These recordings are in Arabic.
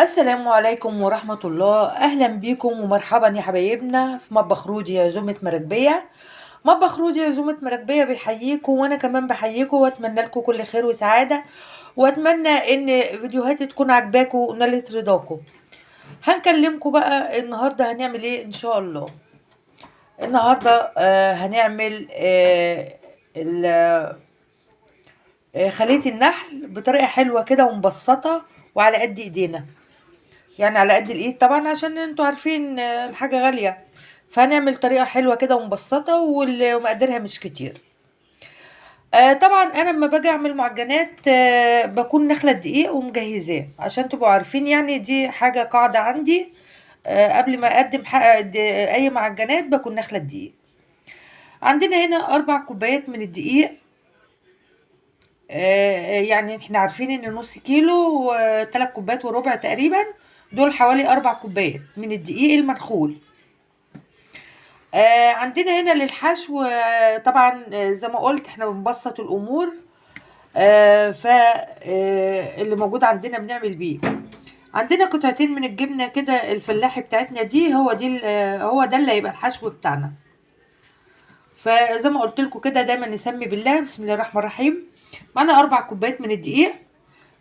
السلام عليكم ورحمة الله. أهلا بيكم ومرحبا يا حبايبنا في مطبخ رودي عزومة مراكبية. مطبخ رودي عزومة مراكبية بيحييكم، وأنا كمان بحييكم وأتمنى لكم كل خير وسعادة، وأتمنى إن فيديوهاتي تكون عجباكم ونالت رضاكم. هنكلمكم بقى النهاردة هنعمل إيه إن شاء الله. النهاردة هنعمل خلية النحل بطريقة حلوة كده ومبسطة وعلى قد إيدينا، يعني على قد الايد طبعا عشان انتوا عارفين الحاجة غالية. فهنعمل طريقة حلوة كده ومبسطة ومقدرها مش كتير. طبعا انا لما باجي اعمل معجنات بكون نخلة دقيق ومجهزاه عشان تبقوا عارفين، يعني دي حاجة قاعدة عندي. قبل ما اقدم اي معجنات بكون نخلة دقيق. عندنا هنا 4 كوبايات من الدقيق. يعني احنا عارفين ان نص كيلو 3 كوبايات وربع تقريبا، دول حوالي 4 كوبايات من الدقيق المنخول. عندنا هنا للحشو، طبعا زي ما قلت احنا بنبسط الامور. اللي موجود عندنا بنعمل بيه. عندنا قطعتين من الجبنه كده الفلاحي بتاعتنا دي، هو ده اللي هيبقى الحشو بتاعنا. فزي ما قلت لكم كده دايما نسمي بالله، بسم الله الرحمن الرحيم. معانا 4 كوبايات من الدقيق،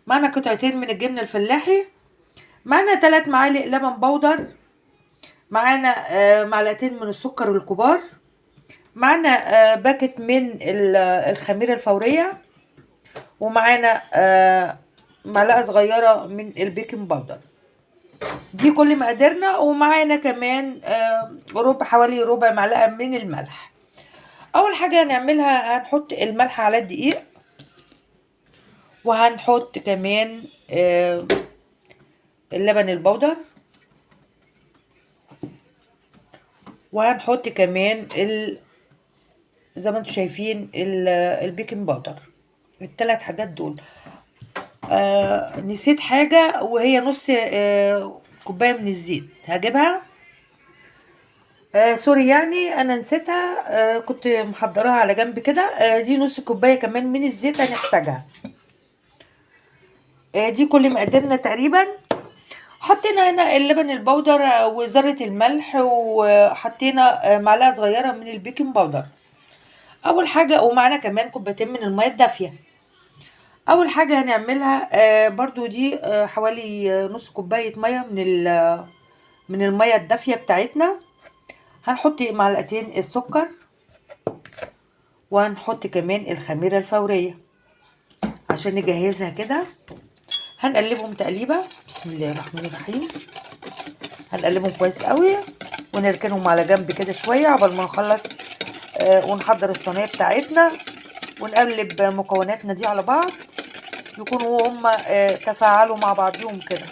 معانا قطعتين من الجبنه الفلاحي، معانا 3 معالق لبن بودر، معانا معلقتين من السكر الكبار، معانا باكت من الخميرة الفورية، ومعانا معلقة صغيرة من البيكنج باودر. دي كل مقاديرنا. ومعانا كمان حوالي ربع معلقة من الملح. أول حاجة هنعملها هنحط الملح على الدقيق، وهنحط كمان اللبن البودر، وهنحط كمان زي ما انتم شايفين البيكنج باودر. ال3 حاجات دول. نسيت حاجة، وهي نص كوباية من الزيت هجيبها. سوري، يعني انا نسيتها. كنت محضراها على جنب كده. دي نص كوباية كمان من الزيت هنحتاجها. دي كل مقاديرنا تقريبا. حطينا هنا اللبن البودر وذرة الملح، وحطينا معلقة صغيرة من البيكنج باودر اول حاجة، ومعانا كمان كوبايتين من المية الدافية. اول حاجة هنعملها برضو دي حوالي نص كوباية مية من المية الدافية بتاعتنا. هنحط معلقتين السكر، وهنحط كمان الخميرة الفورية عشان نجهزها كده. هنقلبهم تقليبة، بسم الله الرحمن الرحيم. هنقلبهم كويس قوي ونركنهم على جنب كده شوية عقبال ما نخلص ونحضر الصينية بتاعتنا، ونقلب مكوناتنا دي على بعض يكونوا هما تفاعلوا مع بعضهم كده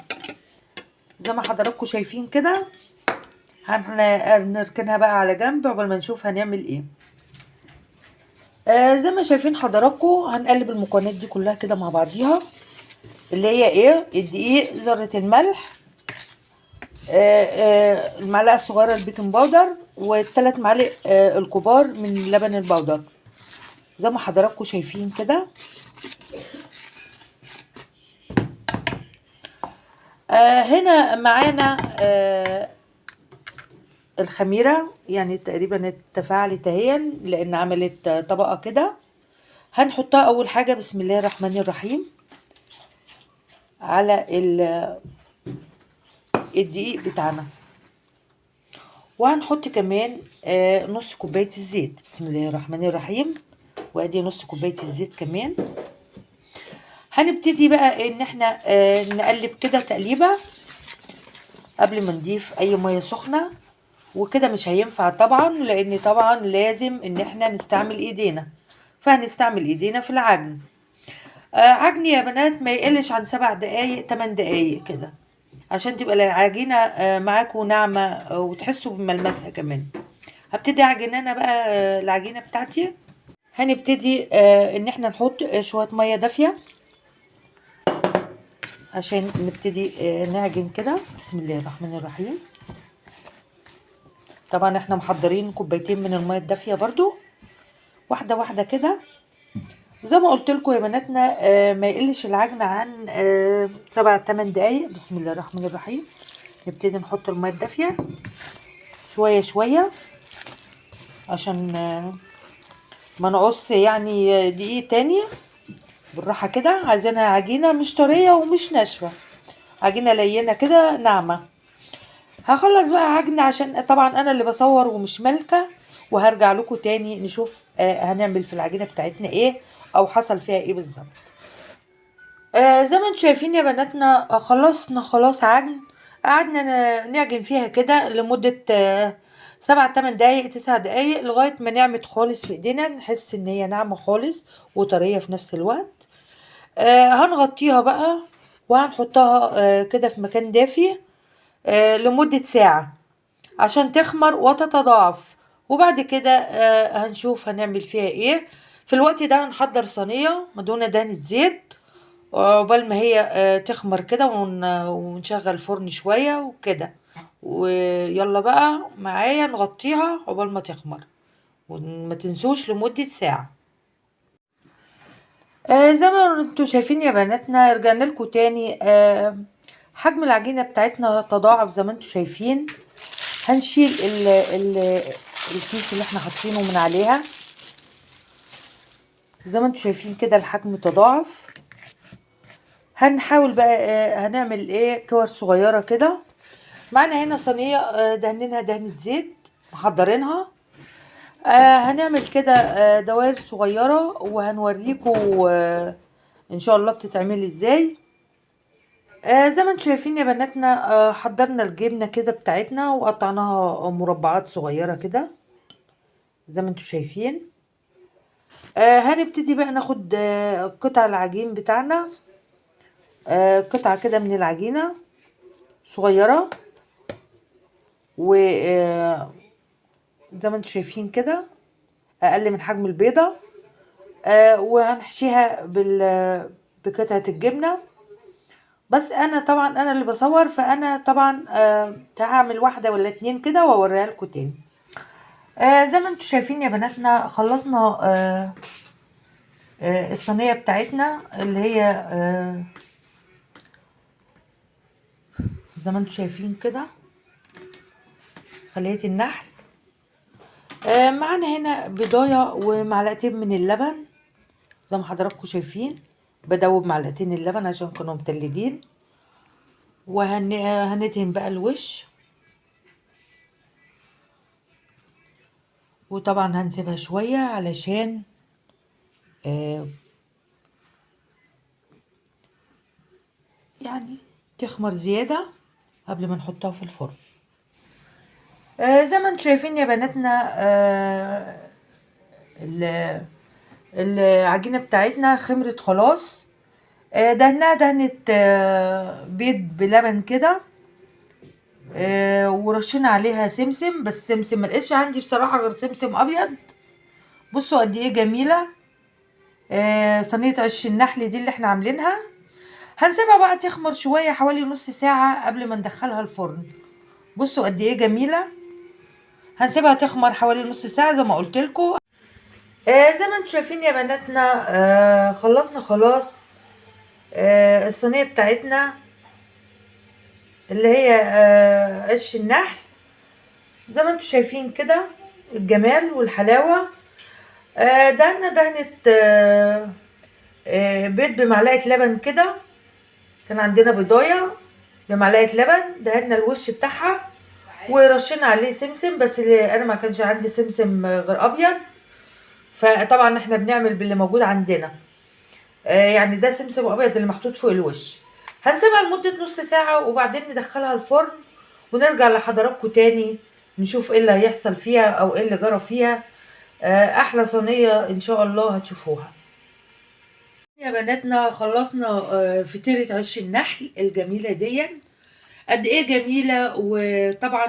زي ما حضراتكم شايفين كده. هنركنها بقى على جنب قبل ما نشوف هنعمل ايه. زي ما شايفين حضراتكم هنقلب المكونات دي كلها كده مع بعضيها، اللي هي ايه: الدقيق، ذرة الملح، المعلقة الصغيرة البيكنج باودر، وال3 معالق الكبار من لبن البودر زي ما حضراتكم شايفين كده. هنا معانا الخميرة، يعني تقريبا اتفاعلت اهي لان عملت طبقة كده. هنحطها اول حاجة بسم الله الرحمن الرحيم على الدقيق بتاعنا، وهنحط كمان نص كوباية الزيت بسم الله الرحمن الرحيم، وادي نص كوباية الزيت كمان. هنبتدي بقى ان احنا نقلب كده تقليبة قبل ما نضيف اي مية سخنة، وكده مش هينفع طبعا لان طبعا لازم ان احنا نستعمل ايدينا. فهنستعمل ايدينا في العجن. عجن يا بنات ما يقلش عن 7 دقايق 8 دقايق كده عشان تبقى العجينة معاكم ناعمة وتحسوا بملمسها كمان. هبتدي اعجن انا بقى العجينة بتاعتي. هنبتدي ان احنا نحط شوية مية دافية عشان نبتدي نعجن كده بسم الله الرحمن الرحيم. طبعا احنا محضرين كوبايتين من المية الدافية برضو، واحدة واحدة كده. زي ما قلت لكم يا بناتنا ما يقلش العجن عن 7-8 دقايق. بسم الله الرحمن الرحيم. نبتدي نحط الميه الدافيه شويه شويه عشان ما نقص يعني دقيق تاني. بالراحه كده، عايزينها عجينه مش طريه ومش ناشفه، عجينه لينه كده ناعمه. هخلص بقى عجن عشان طبعا انا اللي بصور ومش مالكه، وهرجع لكم تاني نشوف هنعمل في العجينه بتاعتنا ايه او حصل فيها ايه بالظبط. زي ما انتم شايفين يا بناتنا خلصنا خلاص عجن. قعدنا نعجن فيها كده لمدة 7-8 دقايق 9 دقايق لغاية ما نعمت خالص في ايدينا، نحس ان هي ناعمة خالص وطرية في نفس الوقت. هنغطيها بقى وهنحطها كده في مكان دافي لمدة ساعة عشان تخمر وتتضاعف. وبعد كده هنشوف هنعمل فيها ايه. في الوقت ده هنحضر صينية مدهونة دهنة زيت عقبال ما هي تخمر كده ونشغل الفرن شوية وكده. ويلا بقى معايا نغطيها عقبال ما تخمر، وما تنسوش لمدة ساعة. زي ما انتوا شايفين يا بناتنا رجعنا لكم تاني. حجم العجينة بتاعتنا تضاعف زي ما انتوا شايفين. هنشيل ال الكيس اللي احنا حاطينه من عليها. زي ما انتوا شايفين كده الحجم تضاعف. هنحاول بقى هنعمل ايه كور صغيرة كده. معانا هنا صينية دهنينها دهنة زيت محضرينها. هنعمل كده دوائر صغيرة وهنوريكم ان شاء الله بتتعمل ازاي. زي ما انتم شايفين يا بناتنا حضرنا الجبنة كده بتاعتنا وقطعناها مربعات صغيرة كده زي ما انتم شايفين. هنبتدي بقى ناخد قطع العجين بتاعنا، قطعة كده من العجينة صغيرة، و زي ما انتم شايفين كده اقل من حجم البيضة. وهنحشيها بقطعة الجبنة. بس انا طبعا انا اللي بصور، فانا طبعا هعمل واحدة ولا اتنين كده واوريها لكم تاني. زي ما انتم شايفين يا بناتنا خلصنا الصينية بتاعتنا اللي هي زي ما انتم شايفين كده خلية النحل. معانا هنا بضاية ومعلقتين من اللبن زي ما حضراتكم شايفين. بدوب معلقتين اللبن عشان كانوا متلجين. وهندهن بقى الوش، وطبعا هنسيبها شوية علشان يعني تخمر زيادة قبل ما نحطها في الفرن. زي ما انتم شايفين يا بناتنا العجينة بتاعتنا خمرت خلاص. دهنها دهنة بيض بلبن كده. ورشينا عليها سمسم، بس سمسم ملقتش عندي بصراحة غير سمسم أبيض. بصوا قد ايه جميلة صينية عش النحل دي اللي احنا عاملينها. هنسيبها بقى تخمر شوية حوالي نص ساعة قبل ما ندخلها الفرن. بصوا قد ايه جميلة. هنسيبها تخمر حوالي نص ساعة زي ما قلت لكم. زي ما انتم شايفين يا بناتنا خلصنا خلاص الصينية بتاعتنا اللي هي عش النحل. زي ما انتم شايفين كده الجمال والحلاوة. دهنا دهنة بيض بمعلقة لبن كده. كان عندنا بيضاية بمعلقة لبن دهنا الوش بتاعها ورشينا عليه سمسم، بس انا ما كانش عندي سمسم غير ابيض، فطبعا احنا بنعمل باللي موجود عندنا. يعني ده سمسم ابيض اللي محطوط فوق الوش. هنسيبها لمدة نص ساعة وبعدين ندخلها الفرن ونرجع لحضراتكم تاني نشوف ايه اللي هيحصل فيها او ايه اللي جرى فيها. احلى صينية ان شاء الله هتشوفوها. يا بناتنا خلصنا فطيرة عش النحل الجميلة دي. قد ايه جميلة. وطبعا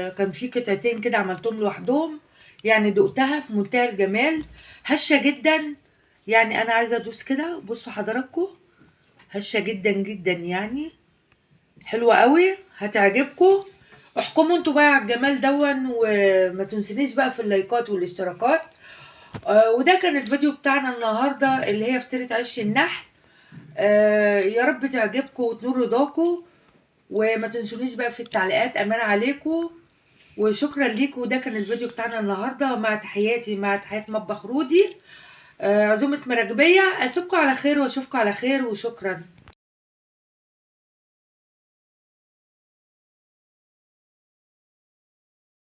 كان في قطعتين كده عملتهم لوحدهم، يعني دقتها في منتهى الجمال. هشة جدا، يعني انا عايزة ادوس كده. بصوا حضراتكم هشة جدا جدا، يعني حلوة قوي هتعجبكم. احكموا انتوا بقى على الجمال دون، وما تنسونيش بقى في اللايكات والاشتراكات. وده كان الفيديو بتاعنا النهارده اللي هي فطيرة عيش النحل. يا رب تعجبكم وتنور رضاكم، وما تنسونيش بقى في التعليقات. امان عليكم وشكرا ليكم. وده كان الفيديو بتاعنا النهارده، مع تحيات مطبخ رودي، عزومة مراكبية. اسيبكم على خير واشوفكم على خير، وشكرا.